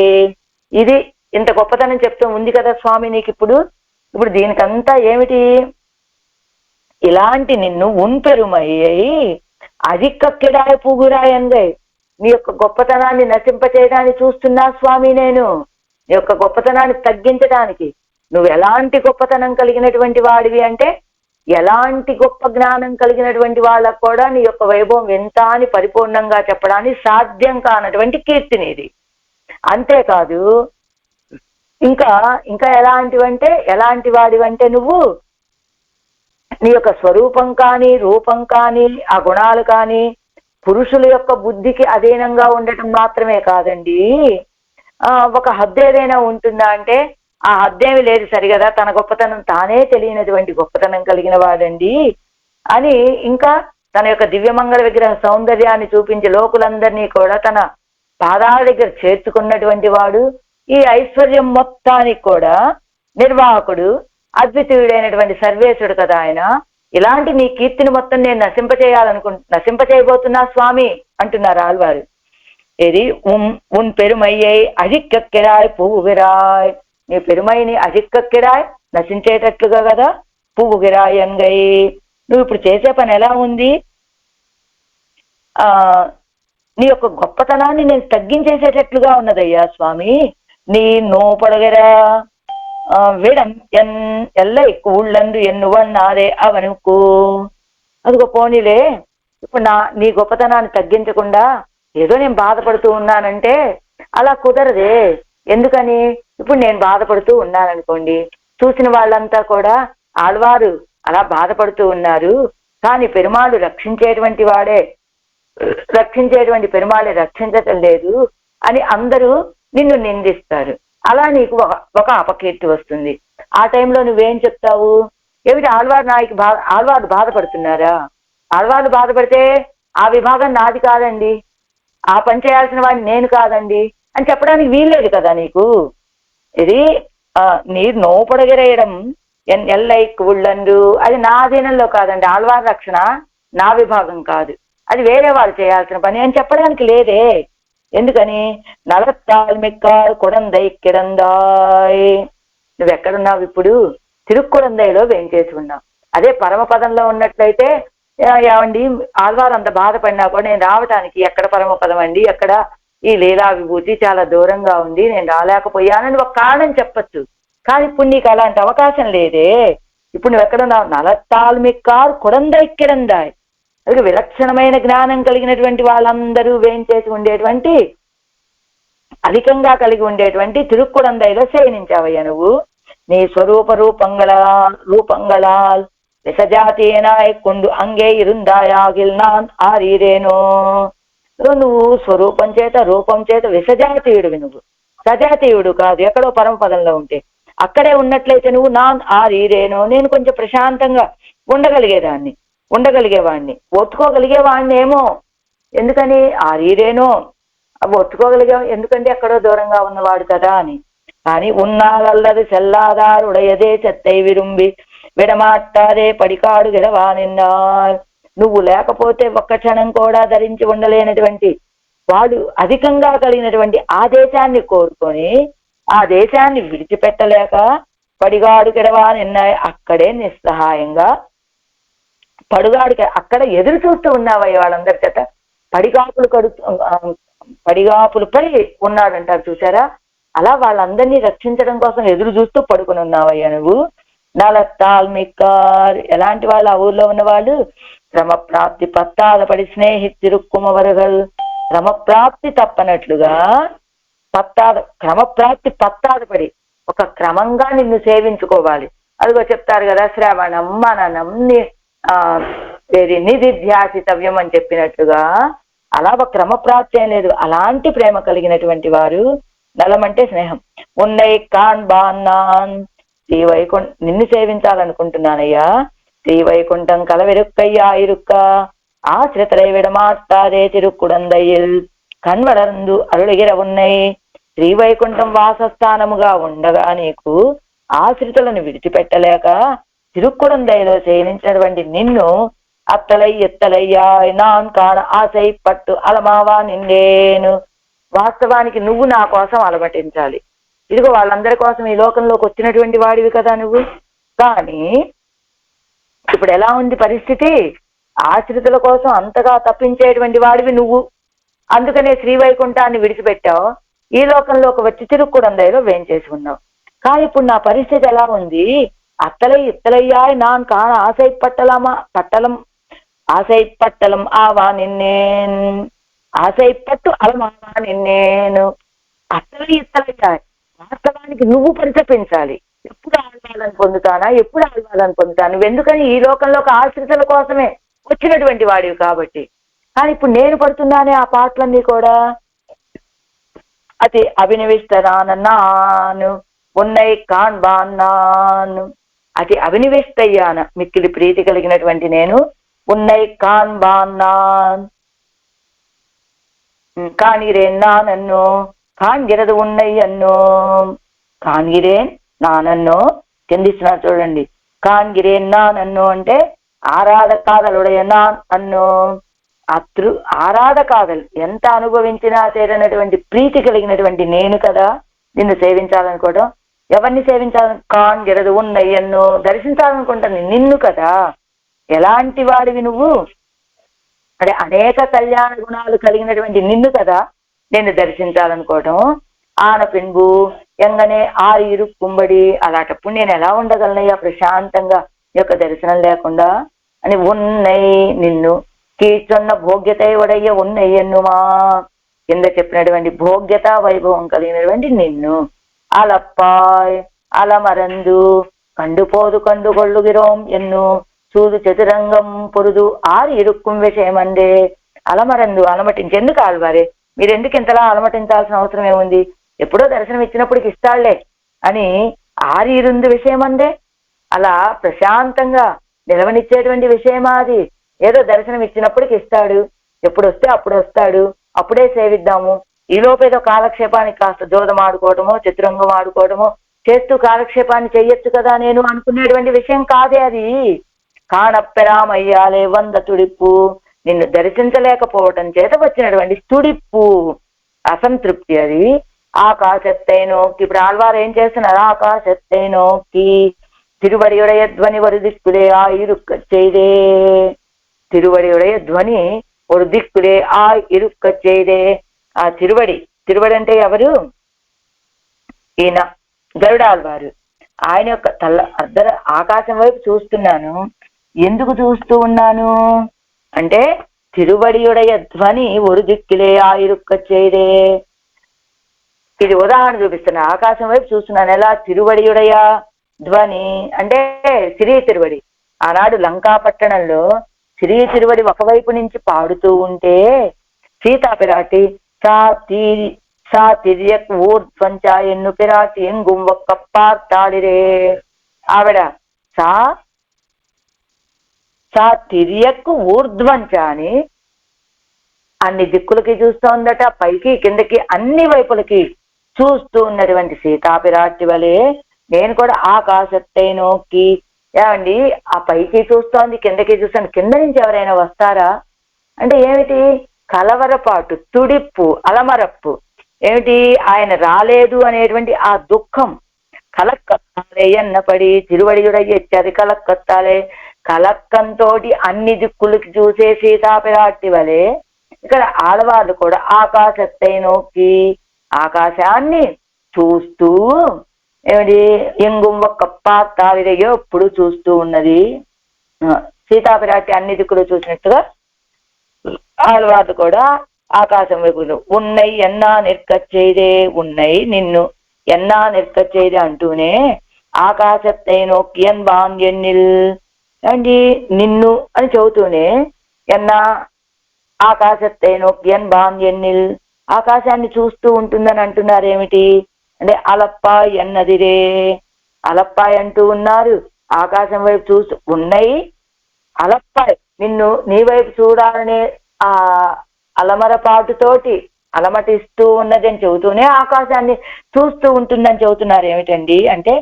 ఇది ఇంత గొప్పతనం చెప్తూ ఉంది కదా స్వామి నీకు. ఇప్పుడు దీనికంతా ఏమిటి? ఇలాంటి నిన్ను ఉన్ పెరుమయ్యై అజిక్కక్కెడాయ్ పూగురాయ్ ఎన్గై, నీ యొక్క గొప్పతనాన్ని నశింపచేయడానికి చూస్తున్నా స్వామి నేను. నీ యొక్క గొప్పతనాన్ని తగ్గించడానికి. నువ్వు ఎలాంటి గొప్పతనం కలిగినటువంటి వాడివి అంటే, ఎలాంటి గొప్ప జ్ఞానం కలిగినటువంటి వాళ్ళకు కూడా నీ యొక్క వైభవం ఎంత అని పరిపూర్ణంగా చెప్పడానికి సాధ్యం కానటువంటి కీర్తి నీది. అంతేకాదు ఇంకా ఎలాంటివంటే, ఎలాంటి వాడివంటే నువ్వు నీ యొక్క స్వరూపం కానీ రూపం కానీ ఆ గుణాలు కానీ పురుషుల యొక్క బుద్ధికి అధీనంగా ఉండటం మాత్రమే కాదండి. ఒక హద్దు ఏదైనా ఉంటుందా అంటే ఆ హద్దేమి లేదు సరిగదా. తన గొప్పతనం తానే తెలియనటువంటి గొప్పతనం కలిగిన వాడండి అని ఇంకా తన యొక్క దివ్యమంగళ విగ్రహ సౌందర్యాన్ని చూపించి లోకులందరినీ కూడా తన పాదాల దగ్గర చేర్చుకున్నటువంటి వాడు. ఈ ఐశ్వర్యం మొత్తానికి కూడా నిర్వాహకుడు, అద్వితీయుడైనటువంటి సర్వేశ్వరుడు కదా ఆయన. ఇలాంటి నీ కీర్తిని మొత్తం నేను నశింపచేయబోతున్నా స్వామి అంటున్నారు ఆళ్వారు. ఇది ఉన్ పెరుమయ్యై అజిక్కక్కెడాయ్ పూవిరాయ్, నీ పెరుమైని అజిక్కక్కెడాయ్ నశించేటట్లుగా కదా పూవిరాయ్ ఎన్గై. నువ్వు ఇప్పుడు చేసే పని ఎలా ఉంది? నీ యొక్క గొప్పతనాన్ని నేను తగ్గించేసేటట్లుగా ఉన్నదయ్యా స్వామి. நீ நோபடுகிற விடம் ఎల్లై కూళ్ళందు ఎన్నువన్నారే అవనుకు. అదిగో పోనీలే, ఇప్పుడు నీ గొప్పతనాన్ని తగ్గించకుండా ఏదో నేను బాధపడుతూ ఉన్నానంటే అలా కుదరదే. ఎందుకని? ఇప్పుడు నేను బాధపడుతూ ఉన్నాననుకోండి, చూసిన వాళ్ళంతా కూడా ఆళ్వారు అలా బాధపడుతూ ఉన్నారు, కానీ పెరుమాళు రక్షించేటువంటి పెరుమాళే రక్షించటం లేదు అని అందరూ నిన్ను నిందిస్తారు. అలా నీకు ఒక అపకీర్తి వస్తుంది. ఆ టైంలో నువ్వేం చెప్తావు? ఏమిటి ఆళ్వారు బాధపడుతున్నారా? ఆళ్వారు బాధపడితే ఆ విభాగం నాది కాదండి, ఆ పని చేయాల్సిన వాడిని నేను కాదండి అని చెప్పడానికి వీల్లేదు కదా నీకు. ఇది నీరు నోపడగరేయడం ఎల్లైక్ ఉళ్ళండు, అది నా అధీనంలో కాదండి. ఆళ్వారు రక్షణ నా విభాగం కాదు, అది వేరే వాళ్ళు చేయాల్సిన పని అని చెప్పడానికి లేదే. ఎందుకని? నలత్తాల్ మిక్కార్ కొడందై కిడందాయ్. నువ్వెక్కడున్నావు ఇప్పుడు? తిరుక్కుడందైలో వేంచేసి ఉన్నావు. అదే పరమపదంలో ఉన్నట్లయితే ఏమండి ఆళ్వారు అంత బాధపడినా కూడా నేను రావటానికి ఎక్కడ పరమపదం అండి, ఎక్కడ ఈ లీలా విభూతి చాలా దూరంగా ఉంది, నేను రాలేకపోయానని ఒక కారణం చెప్పచ్చు. కానీ ఇప్పుడు నీకు అలాంటి అవకాశం లేదే. ఇప్పుడు నువ్వు ఎక్కడున్నావు? నలత్తాల్ మిక్కార్ కొడందై కిడందాయ్. అది విలక్షణమైన జ్ఞానం కలిగినటువంటి వాళ్ళందరూ వేయించేసి ఉండేటువంటి, అధికంగా కలిగి ఉండేటువంటి తిరుక్కుడందైలో శయనించావయ్యా నువ్వు. నీ స్వరూప రూపంగళాల్ విసజాతీయనాయ్ కొండు అంగే ఇరుందాయాగిల్ నాన్ ఆరీరేనో. నువ్వు స్వరూపం చేత రూపం చేత విసజాతీయుడివి, నువ్వు సజాతీయుడు కాదు. ఎక్కడో పరమపదంలో ఉంటే అక్కడే ఉన్నట్లయితే నువ్వు నాన్ ఆరీరేనో, నేను కొంచెం ప్రశాంతంగా ఉండగలిగేవాడిని, ఒత్తుకోగలిగేవాడిని ఏమో. ఎందుకని? ఆరీరేనో అవి ఒత్తుకోగలిగావు, ఎందుకంటే ఎక్కడో దూరంగా ఉన్నవాడు కదా అని. కానీ ఉన్నాలల్లది సెల్లాదారుడయదే చెత్తై విరుంబి విడమాట్టాదే పడికాడు గిడవా నిన్నారు. నువ్వు లేకపోతే ఒక్క క్షణం కూడా ధరించి ఉండలేనటువంటి వాడు అధికంగా కలిగినటువంటి ఆ దేశాన్ని కోరుకొని ఆ దేశాన్ని విడిచిపెట్టలేక పడిగాడు గిడవా నిన్నాయి. అక్కడే నిస్సహాయంగా అక్కడ ఎదురు చూస్తూ ఉన్నావయ్య వాళ్ళందరి చేత. పడిగాపులపై ఉన్నాడంటారు చూసారా, అలా వాళ్ళందరినీ రక్షించడం కోసం ఎదురు చూస్తూ పడుకుని ఉన్నావయ్యా నువ్వు. నలత్తాల్మిక్కార్, ఎలాంటి వాళ్ళు ఆ ఊర్లో ఉన్నవాళ్ళు? క్రమప్రాప్తి పత్తాల పడి స్నేహితిరుక్కుమవరగల్, క్రమప్రాప్తి తప్పనట్లుగా క్రమప్రాప్తి పత్తాదపడి ఒక క్రమంగా నిన్ను సేవించుకోవాలి. అదిగో చెప్తారు కదా, శ్రవణం మననం నిధిధ్యాసితవ్యం అని చెప్పినట్టుగా అలా ఒక క్రమప్రాప్తి అనేది. అలాంటి ప్రేమ కలిగినటువంటి వారు, నలమంటే స్నేహం, ఉన్నై కాన్ బాన్నాన్ శ్రీ వైకుంఠం, నిన్ను సేవించాలనుకుంటున్నానయ్యా, శ్రీ వైకుంఠం కలవెరుక్కయ్యా ఇరుక్క ఆశ్రితరై విడమాస్తాదే తిరుక్కుడందయ్యల్ కన్వలందు అరుళగిర ఉన్నై. శ్రీవైకుంఠం వాసస్థానముగా ఉండగా నీకు ఆశ్రితులను విడిచిపెట్టలేక తిరుక్కుడందయ్యలో శయనించినటువంటి నిన్ను అత్తలై ఎత్తలయ్యా నాన్ కాన ఆశై పట్టు అలమావా నిండేను. వాస్తవానికి నువ్వు నా కోసం అలమటించాలి. ఇదిగో వాళ్ళందరి కోసం ఈ లోకంలోకి వచ్చినటువంటి వాడివి కదా నువ్వు. కానీ ఇప్పుడు ఎలా ఉంది పరిస్థితి? ఆశ్రితుల కోసం అంతగా తప్పించేటువంటి వాడివి నువ్వు. అందుకనే శ్రీవైకుంఠాన్ని విడిచిపెట్టావు, ఈ లోకంలోకి వచ్చి తిరుక్కుడందయ్యలో వేంచేసి ఉన్నావు. కానీ ఇప్పుడు నా పరిస్థితి ఎలా ఉంది? అత్తలై ఇత్తలయ్యా నాన్ కాన ఆశై పట్టలం ఆశై పట్టలం ఆవా నిన్నేన్ ఆశై పట్టు అలమావా నిన్నేను. అత్తలై ఇత్తలయ్యా, వాస్తవానికి నువ్వు పరితపించాలి. ఎప్పుడు ఆల్వాలని పొందుతానా, ఎప్పుడు ఆల్వాలని పొందుతాను? నువ్వెందుకని ఈ లోకంలోకి ఆశ్రితుల కోసమే వచ్చినటువంటి వాడివి కాబట్టి. కానీ ఇప్పుడు నేను పడుతున్నానే ఆ పాటలన్నీ కూడా. అతి అభినవిస్తరానన్నాను ఉన్నై కాన్బాన్నాను, అతి అభినవిస్తయ్యాన మిక్కిలి ప్రీతి కలిగినటువంటి నేను ఉన్నై కాన్బాన్నాన్ కానిరేన్ నానన్నో కాన్గిరదు ఉన్నై అన్నో. కాన్గిరేన్ నానన్నో కిందిస్తున్నారు చూడండి. కాన్గిరేన్ నానన్నో అంటే ఆరాధ కాదలుడయ నాన్ అన్నో. ఆరాధ కాదలు ఎంత అనుభవించినా తీరనటువంటి ప్రీతి కలిగినటువంటి నేను కదా నిన్ను సేవించాలనుకోవడం. ఎవరిని సేవించాలని? కాన్ గిరదు ఉన్నయ్యన్ను, దర్శించాలనుకుంటాను నిన్ను కదా. ఎలాంటి వాడివి నువ్వు అంటే అనేక కళ్యాణ గుణాలు కలిగినటువంటి నిన్ను కదా నేను దర్శించాలనుకోవటం. ఆన పిన్బు ఎంగనే ఆరు ఇరుక్కుంబడి, అలాంటప్పుడు నేను ఎలా ఉండగలనయ్యా ప్రశాంతంగా యొక్క దర్శనం లేకుండా అని. ఉన్నై నిన్ను కీర్చున్న భోగ్యత ఉడయ్య ఉన్నయ్యన్నుమా, కింద చెప్పినటువంటి భోగ్యత వైభవం కలిగినటువంటి నిన్ను. అలప్పాయ్ అలమరందు కండుపోదు కండుగొళ్ళుగిరోం ఎన్ను సూదు చతురంగం పొరుదు ఆరు ఇరుక్కుం విషయమందే. అలమరందు అలమటించి, ఎందుకు ఆల్వారే మీరెందుకు ఇంతలా అలమటించాల్సిన అవసరం ఏముంది? ఎప్పుడో దర్శనం ఇచ్చినప్పటికి ఇస్తాళ్లే అని ఆరి ఇరుందు విషయమందే. అలా ప్రశాంతంగా నిలవనిచ్చేటువంటి విషయమా అది? ఏదో దర్శనం ఇచ్చినప్పటికి ఇస్తాడు, ఎప్పుడు వస్తే అప్పుడు వస్తాడు, అప్పుడే సేవిద్దాము. ఈలోపు ఏదో కాలక్షేపానికి కాస్త జోదం ఆడుకోవడమో చతురంగం ఆడుకోవడమో చేస్తూ కాలక్షేపాన్ని చెయ్యొచ్చు కదా నేను అనుకునేటువంటి విషయం కాదే అది. కానప్పెరామయ్యాలే వంద తుడిప్పు, నిన్ను దర్శించలేకపోవటం చేత వచ్చినటువంటి తుడిప్పు అసంతృప్తి అది. ఆకాశత్తై నోక్కి, ఇప్పుడు ఆళ్వారు ఏం చేస్తున్నారు? ఆకాశత్తై నోక్కి తిరువడియుడయ ధ్వని వరు దిక్కులే ఆ ఇరుక్క చేయదే. తిరువడియుడయ ధ్వని ఒక దిక్కులే ఆ ఇరుక్క చేయదే. ఆ తిరువడి అంటే ఎవరు? ఈయన గరుడాళ్వారు. ఆయన యొక్క ఆకాశం వైపు చూస్తున్నాను. ఎందుకు చూస్తూ ఉన్నాను అంటే తిరువడియుడయ ధ్వని ఒక దిక్కులే ఆ ఇరుక్క చేయదే. ఇది ఉదాహరణ చూపిస్తున్నా. ఆకాశం వైపు చూస్తున్నాను ఎలా? తిరువడియుడయ ధ్వని అంటే శ్రీ తిరువడి. ఆనాడు లంకాపట్టణంలో శ్రీ తిరువడి ఒకవైపు నుంచి పాడుతూ ఉంటే సీతాపిరాటి సా తిరియక్ ఊర్ధ్వంచ ఎన్ను పిరాటి ఎంగుం ఒక్క పార్తాడిరే. ఆవిడ సా తిరియక్ ఊర్ధ్వంచ అని అన్ని దిక్కులకి చూస్తోందట, పైకి కిందకి అన్ని వైపులకి చూస్తూ ఉన్నటువంటి సీతాపిరాటి వలె నేను కూడా ఆకాశత్తై నోక్కి. ఏమండి ఆ పైకి చూస్తోంది, కిందకి చూస్తాను, కింద నుంచి ఎవరైనా వస్తారా అంటే ఏమిటి? కలవరపాటు, తుడిప్పు, అలమరప్పు. ఏమిటి? ఆయన రాలేదు అనేటువంటి ఆ దుఃఖం. కలక్కత్తాలే ఎన్నపడి తిరువడియుడయ్య చది కలక్కత్తాలే. కలక్కంతో అన్ని దిక్కులకి చూసే సీతాపిరాటి వలె ఇక్కడ ఆడవాళ్ళు కూడా ఆకాశత్తై నోక్కి ఆకాశాన్ని చూస్తూ ఏమిటి? ఎంగుం ఒక్క పార్తాడిరయ్యో ఎప్పుడు చూస్తూ ఉన్నది. సీతాపిరాటి అన్ని దిక్కులు చూసినట్టుగా ఆడవాళ్ళు కూడా ఆకాశం వైపు ఉన్నై ఎన్నా నిற்கச்செய்தே ఉన్నై నిన్ను ఎన్నా నిற்கச்செய்தே అంటూనే ఆకాశத்தை నోక్కియన్ ఎన్నిల్ అండి నిన్ను అని చెబుతూనే ఎన్నా ఆకాశத்தை నోక్కియన్ ఎన్నిల్ ఆకాశాన్ని చూస్తూ ఉంటుందని అంటున్నారు ఏమిటి అంటే అలప్పాయ్ అన్నదిరే అలప్పాయ్ అంటూ ఉన్నారు, ఆకాశం వైపు చూస్తూ ఉన్నాయి. అలప్పాయ్ నిన్ను నీ వైపు చూడాలనే ఆ అలమరపాటుతోటి అలమటిస్తూ ఉన్నదని చెబుతూనే ఆకాశాన్ని చూస్తూ ఉంటుందని చెబుతున్నారు ఏమిటండి అంటే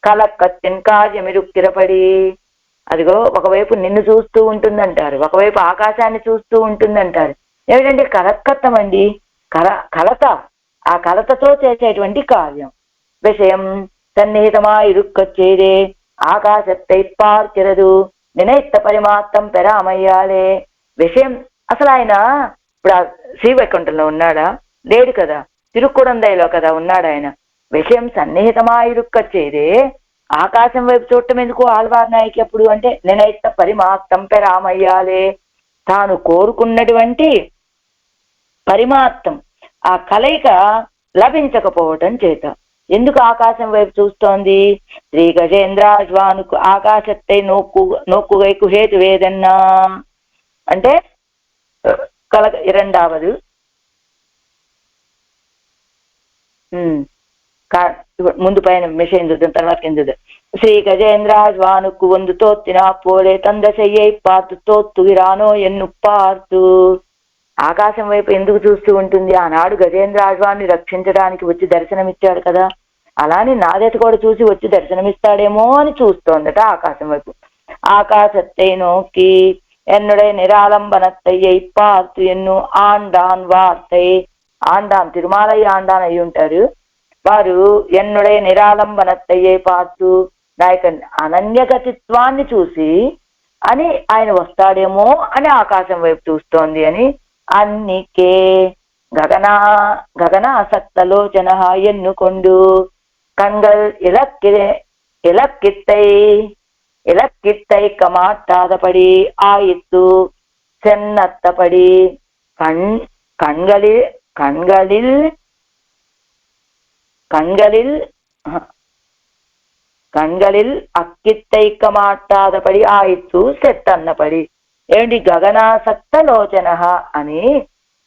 కలక్కత్తిన్ కార్యమిరుక్కిరపడి. అదిగో ఒకవైపు నిన్ను చూస్తూ ఉంటుందంటారు, ఒకవైపు ఆకాశాన్ని చూస్తూ ఉంటుందంటారు. ఏమిటంటే కలక్కత్తం అండి, కలత, ఆ కలతతో చేసేటువంటి కార్యం. విషయం సన్నిహితమా ఇరుక్కచ్చేదే ఆకాశத்தை பார்க்கிறது నినైత్త పరిమాత్తం పెరామయ్యాలే. విషయం అసలు ఆయన ఇప్పుడు శ్రీవైకుంఠంలో ఉన్నాడా? లేడు కదా, తిరుక్కుడందైలో కదా ఉన్నాడు ఆయన. విషయం సన్నిహితమా ఇరుక్కచ్చేదే ఆకాశం వైపు చూడటం ఎందుకు ఆళ్వార్ నాయకి అప్పుడు అంటే నినైత్త పరిమాత్తం పెరామయ్యాలే, తాను కోరుకున్నటువంటి పరిమాత్తం ఆ కలయిక లభించకపోవటం చేత. ఎందుకు ఆకాశం వైపు చూస్తోంది? శ్రీ గజేంద్రాజ్వానుకు ఆకాశத்தை నోక్కుగైకు హేతు వేదన్నా అంటే இரண்டாவது ముందు పైన మెసేజ్ చూద్దాం, తర్వాత కింద చూద్దాం. శ్రీ గజేంద్రాజ్వానుకు ಒಂದು ತೋತ್ತಿನ పోలే తందశయ్యై పార్తు తోత్తుగిరానో ఎన్ను పార్తు. ఆకాశం వైపు ఎందుకు చూస్తూ ఉంటుంది? ఆనాడు గజేంద్రాజ్వాన్ని రక్షించడానికి వచ్చి దర్శనమిచ్చాడు కదా, అలానే నాదెత కూడా చూసి వచ్చి దర్శనమిస్తాడేమో అని చూస్తోందట ఆకాశం వైపు. ఆకాశத்தை నోకి என்னுடைய నిరాలంబనత్తయ్యై పార్తు ఎన్ను ఆండాన్ వార్తై. ఆండాన్ తిరుమలయ్య ఆండాన్ అయి ఉంటారు వారు. ఎన్నుடைய నిరాలంబనత్తయ్యై పార్తు నా యొక్క అనన్యగతిత్వాన్ని చూసి అని ఆయన వస్తాడేమో అని ఆకాశం వైపు చూస్తోంది అని. అన్నికే గగనాసక్తలోచన ఎన్నుకొండు కంగల్ இலக்கித்தை கமாட்டாதபடி ஆயித்து சென்னத்தபடி కణ్గలిల్ అక్కిత్తైక మాట్లాడపడి ఆయిత్తు సెత్తన్నపడి. ఏమిటి గగనాసక్త లోచన అని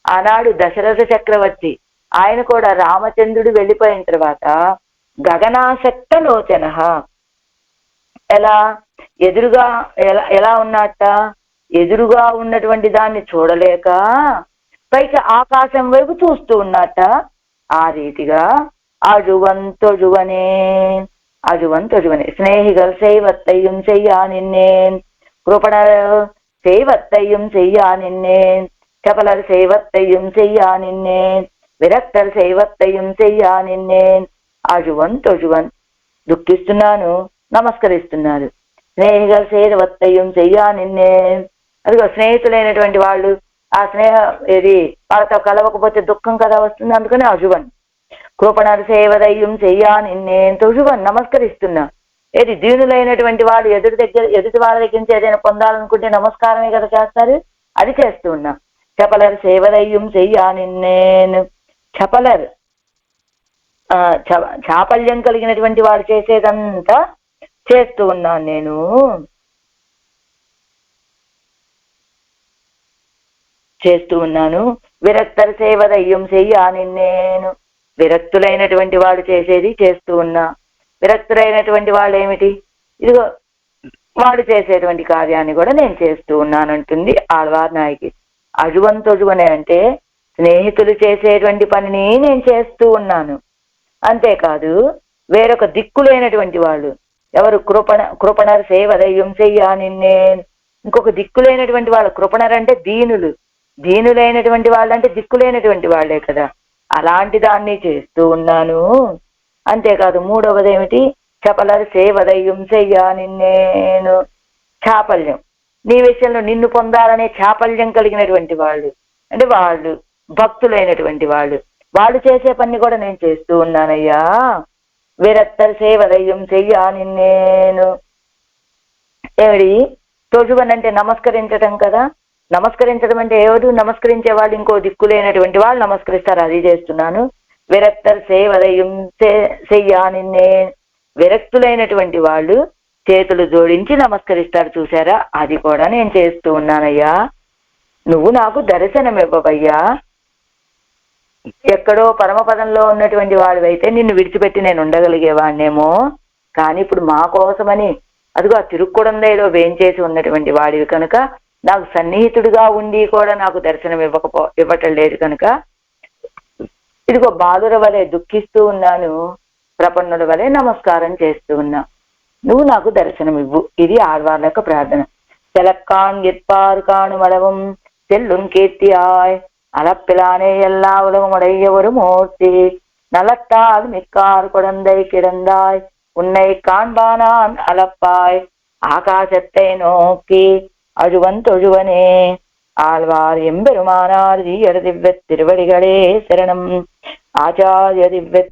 ఆనాడు దశరథ చక్రవర్తి ఆయన కూడా రామచంద్రుడు వెళ్ళిపోయిన తర్వాత గగనాసక్త లోచన ఎలా ఎదురుగా ఎలా ఉన్నట్ట, ఎదురుగా ఉన్నటువంటి దాన్ని చూడలేక పైకి ఆకాశం వైపు చూస్తూ ఉన్నట్ట. ఆ రీతిగా అజువంతొజువనే స్నేహిగల్ செய்வத்தையும் செய்யா நின்னேன் கృపణர் செய்வத்தையும் செய்யா நின்னேன் చపలర్ செய்வத்தையும் செய்யா నిన్నేన్ విరక్తర్ செய்வத்தையும் செய்யா నిన్నేన్. అజువన్ దుఃఖిస్తున్నాను, నమస్కరిస్తున్నారు. స్నేహిగల్ సేవత్తయ్యం చెయ్యా నిన్నేన్. అదిగో స్నేహితులైనటువంటి వాళ్ళు ఆ ఏది వాళ్ళతో కలవకపోతే దుఃఖం కదా వస్తుంది, అందుకని అజువన్. కృపణర్ సేవదయ్యం చెయ్యా నిన్నేన్ తొజువన్ నమస్కరిస్తున్నా. ఏది దీనులైనటువంటి వాళ్ళు ఎదుటి వాళ్ళ దగ్గర నుంచి ఏదైనా పొందాలనుకుంటే నమస్కారమే కదా చేస్తారు, అది చేస్తూ ఉన్నా. చపలర్ సేవదయ్యం చెయ్యా నిన్నేన్. చపలర్ చాపల్యం కలిగినటువంటి వాడు చేసేదంతా చేస్తూ ఉన్నాను నేను. విరక్తర సేవదయ్యం చెయ్యా నిన్నేను. విరక్తులైనటువంటి వాడు చేసేది చేస్తూ ఉన్నా. విరక్తులైనటువంటి వాళ్ళు ఏమిటి? ఇదిగో వాడు చేసేటువంటి కార్యాన్ని కూడా నేను చేస్తూ ఉన్నానంటుంది ఆళ్వార్ నాయకి. అజువంతొజువనే అంటే స్నేహితులు చేసేటువంటి పనిని నేను చేస్తూ ఉన్నాను. అంతేకాదు వేరొక దిక్కులైనటువంటి వాళ్ళు ఎవరు? కృపణర్ సేవదయ్యం చెయ్యా నిన్నేన్. ఇంకొక దిక్కులైనటువంటి వాళ్ళు, కృపణర్ అంటే దీనులైనటువంటి వాళ్ళు అంటే దిక్కులైనటువంటి వాళ్లే కదా, అలాంటి దాన్ని చేస్తూ ఉన్నాను. అంతేకాదు మూడవది ఏమిటి? చపలర్ సేవదయ్యం చెయ్యా నిన్నేను. చాపల్యం, నీ విషయంలో నిన్ను పొందాలనే చాపల్యం కలిగినటువంటి వాళ్ళు అంటే వాళ్ళు భక్తులైనటువంటి వాళ్ళు చేసే పని కూడా నేను చేస్తూ ఉన్నానయ్యా. విరక్తర్ సేవదయ్యం చెయ్యా నిన్నేను. ఏమిడి తొజువన్ అంటే నమస్కరించటం కదా. నమస్కరించడం అంటే ఎవరు నమస్కరించే వాళ్ళు ఇంకో దిక్కులేనటువంటి వాళ్ళు నమస్కరిస్తారు, అది చేస్తున్నాను. విరక్తర్ సేవలయం చెయ్యా నిన్నే, విరక్తులైనటువంటి వాళ్ళు చేతులు జోడించి నమస్కరిస్తారు చూసారా, అది కూడా నేను చేస్తూ ఉన్నానయ్యా. నువ్వు నాకు దర్శనం ఇవ్వవయ్యా. ఎక్కడో పరమపదంలో ఉన్నటువంటి వాడివైతే నిన్ను విడిచిపెట్టి నేను ఉండగలిగేవాడినేమో, కానీ ఇప్పుడు మా కోసమని అదిగో ఆ తిరుక్కుడందైలో వేంచేసి ఉన్నటువంటి వాడివి కనుక, నాకు సన్నిహితుడిగా ఉండి కూడా నాకు దర్శనం ఇవ్వటం లేదు కనుక, ఇదిగో బాలుర వలె దుఃఖిస్తూ ఉన్నాను, ప్రపన్నుల వలె నమస్కారం చేస్తూ ఉన్నా, నువ్వు నాకు దర్శనం ఇవ్వు. ఇది ఆళ్వార్ల యొక్క ప్రార్థన. செலக்கான் எட்பாறு காணும் அளவும் செல்லும் கீர்த்தியாய் அளப்பிலானே எல்லா உலகம் உடைய ஒரு மூர்த்தி நலத்தால் மிக்கார் குழந்தை கிடந்தாய் உன்னை காண்பானான் அளப்பாய் ஆகாசத்தை நோக்கி அழுவன் தொழுவனே. ஆழ்வார் எம்பெருமானார் ஜீயர் திவ்ய திருவடிகளே சரணம். ஆச்சாரிய திவ்ய